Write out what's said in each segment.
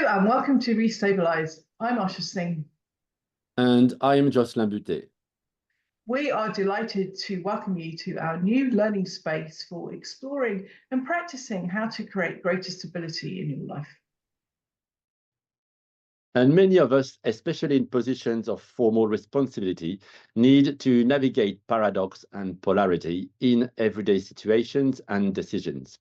and welcome to Restabilize. I'm Asha Singh. And I am Jocelyn Butet. We are delighted to welcome you to our new learning space for exploring and practicing how to create greater stability in your life. And many of us, especially in positions of formal responsibility, need to navigate paradox and polarity in everyday situations and decisions.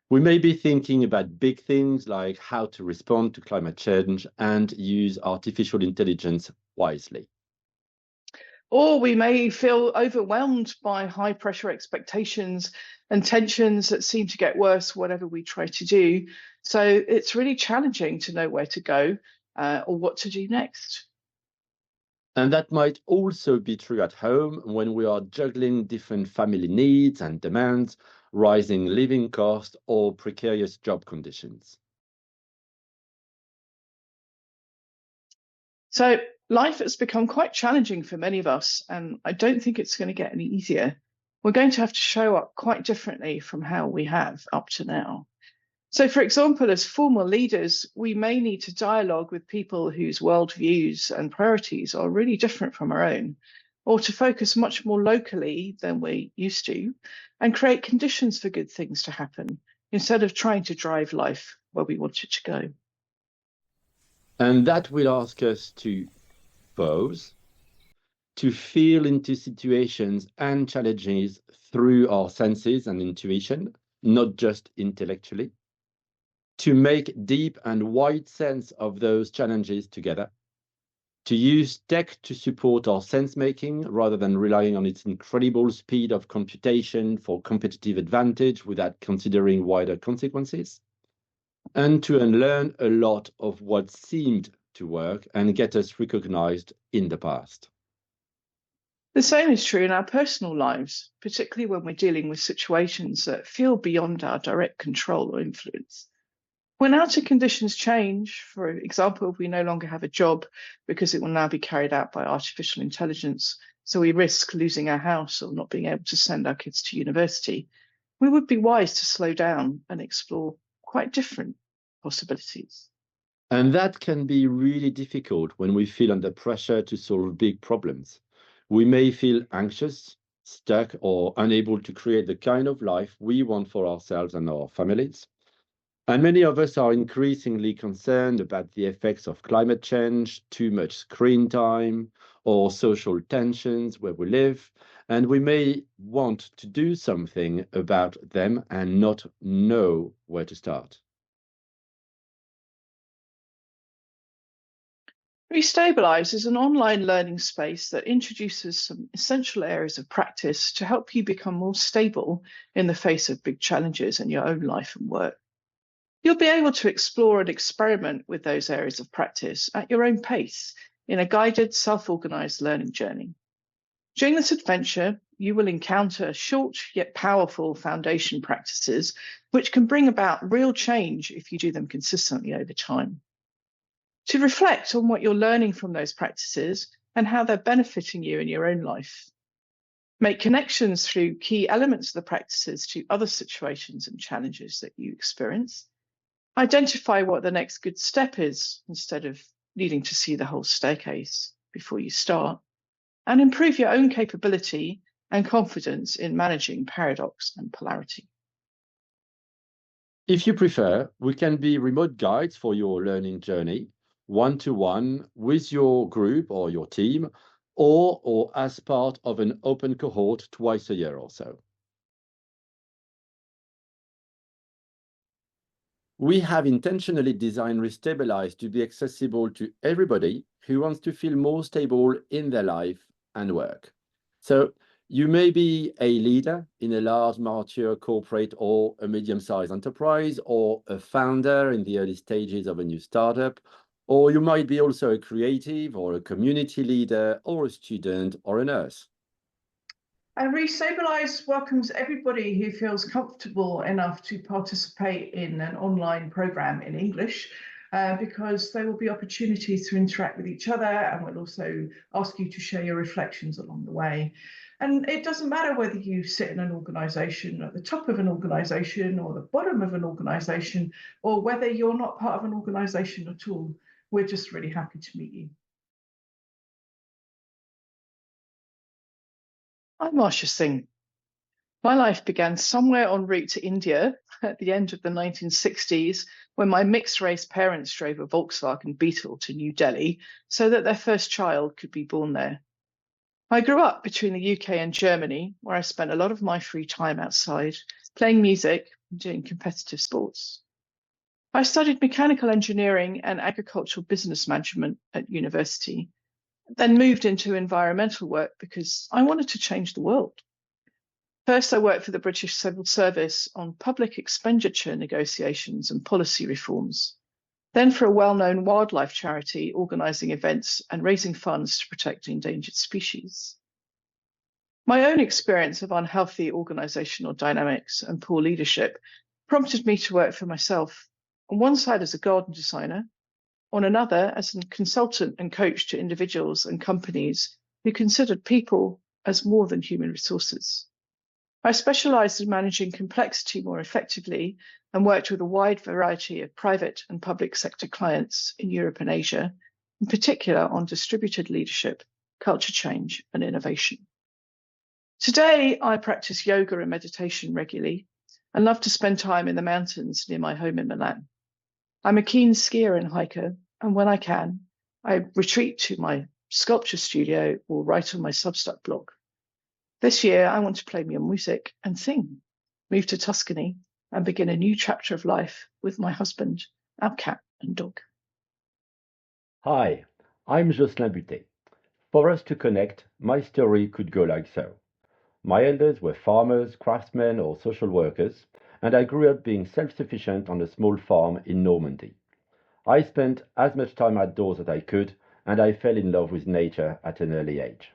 We may be thinking about big things like how to respond to climate change and use artificial intelligence wisely. Or we may feel overwhelmed by high pressure expectations and tensions that seem to get worse whatever we try to do. So it's really challenging to know where to go or what to do next. And that might also be true at home when we are juggling different family needs and demands, rising living costs, or precarious job conditions. So life has become quite challenging for many of us, and I don't think it's going to get any easier. We're going to have to show up quite differently from how we have up to now. So, for example, as formal leaders, we may need to dialogue with people whose worldviews and priorities are really different from our own, or to focus much more locally than we used to, and create conditions for good things to happen, instead of trying to drive life where we want it to go. And that will ask us to pause, to feel into situations and challenges through our senses and intuition, not just intellectually, to make deep and wide sense of those challenges together, to use tech to support our sense-making rather than relying on its incredible speed of computation for competitive advantage without considering wider consequences, and to unlearn a lot of what seemed to work and get us recognized in the past. The same is true in our personal lives, particularly when we're dealing with situations that feel beyond our direct control or influence. When outer conditions change, for example, if we no longer have a job because it will now be carried out by artificial intelligence, so we risk losing our house or not being able to send our kids to university, we would be wise to slow down and explore quite different possibilities. And that can be really difficult when we feel under pressure to solve big problems. We may feel anxious, stuck, or unable to create the kind of life we want for ourselves and our families. And many of us are increasingly concerned about the effects of climate change, too much screen time, or social tensions where we live, and we may want to do something about them and not know where to start. Restabilize is an online learning space that introduces some essential areas of practice to help you become more stable in the face of big challenges in your own life and work. You'll be able to explore and experiment with those areas of practice at your own pace in a guided, self-organized learning journey. During this adventure, you will encounter short yet powerful foundation practices which can bring about real change if you do them consistently over time. To reflect on what you're learning from those practices and how they're benefiting you in your own life. Make connections through key elements of the practices to other situations and challenges that you experience. Identify what the next good step is instead of needing to see the whole staircase before you start. And improve your own capability and confidence in managing paradox and polarity. If you prefer, we can be remote guides for your learning journey, one-to-one with your group or your team, or as part of an open cohort twice a year or so. We have intentionally designed Restabilize to be accessible to everybody who wants to feel more stable in their life and work. So you may be a leader in a large, mature corporate or a medium-sized enterprise, or a founder in the early stages of a new startup, or you might be also a creative or a community leader or a student or a nurse. And Restabilize welcomes everybody who feels comfortable enough to participate in an online program in English, because there will be opportunities to interact with each other, and we'll also ask you to share your reflections along the way. And it doesn't matter whether you sit in an organization at the top of an organization or the bottom of an organization, or whether you're not part of an organization at all. We're just really happy to meet you. I'm Marsha Singh. My life began somewhere en route to India at the end of the 1960s when my mixed-race parents drove a Volkswagen Beetle to New Delhi so that their first child could be born there. I grew up between the UK and Germany, where I spent a lot of my free time outside, playing music and doing competitive sports. I studied mechanical engineering and agricultural business management at university, then moved into environmental work because I wanted to change the world. First, I worked for the British Civil Service on public expenditure negotiations and policy reforms. Then for a well-known wildlife charity, organising events and raising funds to protect endangered species. My own experience of unhealthy organisational dynamics and poor leadership prompted me to work for myself, on one side as a garden designer, on another as a consultant and coach to individuals and companies who considered people as more than human resources. I specialised in managing complexity more effectively and worked with a wide variety of private and public sector clients in Europe and Asia, in particular on distributed leadership, culture change, and innovation. Today, I practice yoga and meditation regularly and love to spend time in the mountains near my home in Milan. I'm a keen skier and hiker, and when I can, I retreat to my sculpture studio or write on my Substack blog. This year, I want to play more music and sing, move to Tuscany, and begin a new chapter of life with my husband, our cat and dog. Hi, I'm Jocelyn Butet. For us to connect, my story could go like so. My elders were farmers, craftsmen, or social workers, and I grew up being self-sufficient on a small farm in Normandy. I spent as much time outdoors as I could, and I fell in love with nature at an early age.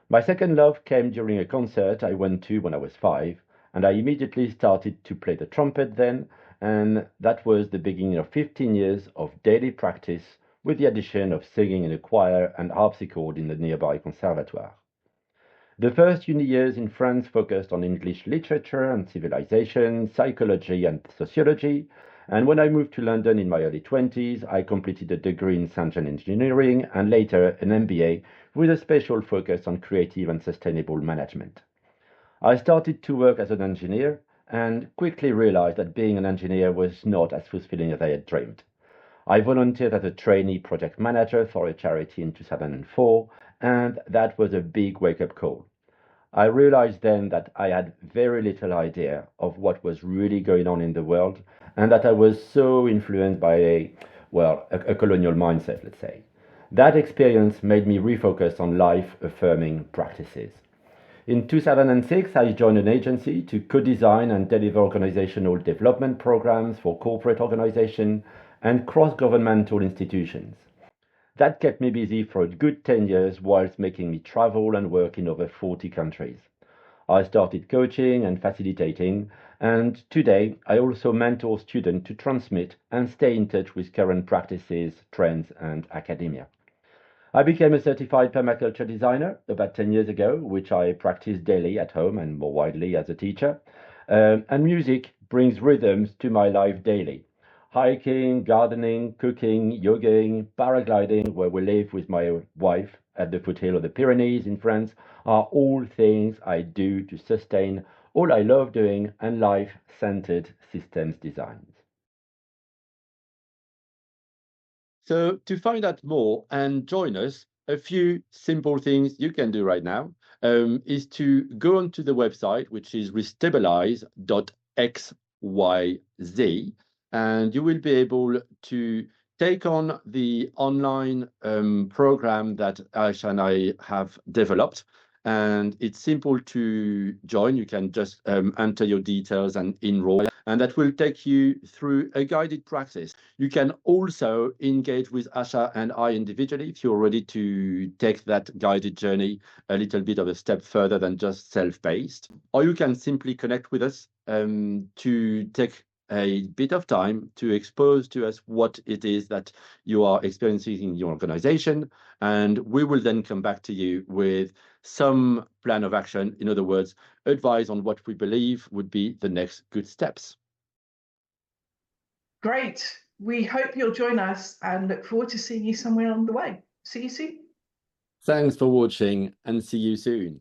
My second love came during a concert I went to when I was 5, and I immediately started to play the trumpet then, and that was the beginning of 15 years of daily practice with the addition of singing in a choir and harpsichord in the nearby conservatoire. The first uni years in France focused on English literature and civilization, psychology and sociology, and when I moved to London in my early 20s, I completed a degree in science and engineering and later an MBA with a special focus on creative and sustainable management. I started to work as an engineer and quickly realized that being an engineer was not as fulfilling as I had dreamed. I volunteered as a trainee project manager for a charity in 2004, and that was a big wake-up call. I realized then that I had very little idea of what was really going on in the world, and that I was so influenced by a colonial mindset, let's say. That experience made me refocus on life-affirming practices. In 2006, I joined an agency to co-design and deliver organizational development programs for corporate organizations and cross-governmental institutions. That kept me busy for a good 10 years whilst making me travel and work in over 40 countries. I started coaching and facilitating, and today I also mentor students to transmit and stay in touch with current practices, trends, and academia. I became a certified permaculture designer about 10 years ago, which I practice daily at home and more widely as a teacher. And music brings rhythms to my life daily. Hiking, gardening, cooking, yogaing, paragliding, where we live with my wife at the foothill of the Pyrenees in France, are all things I do to sustain all I love doing and life-centered systems designs. So to find out more and join us, a few simple things you can do right now is to go onto the website, which is restabilize.xyz, and you will be able to take on the online program that Ash and I have developed. And it's simple to join. You can just enter your details and enroll, and that will take you through a guided practice. You can also engage with Asha and I individually if you're ready to take that guided journey a little bit of a step further than just self-paced. Or you can simply connect with us to take a bit of time to expose to us what it is that you are experiencing in your organization. And we will then come back to you with some plan of action. In other words, advice on what we believe would be the next good steps. Great. We hope you'll join us and look forward to seeing you somewhere along the way. See you soon. Thanks for watching and see you soon.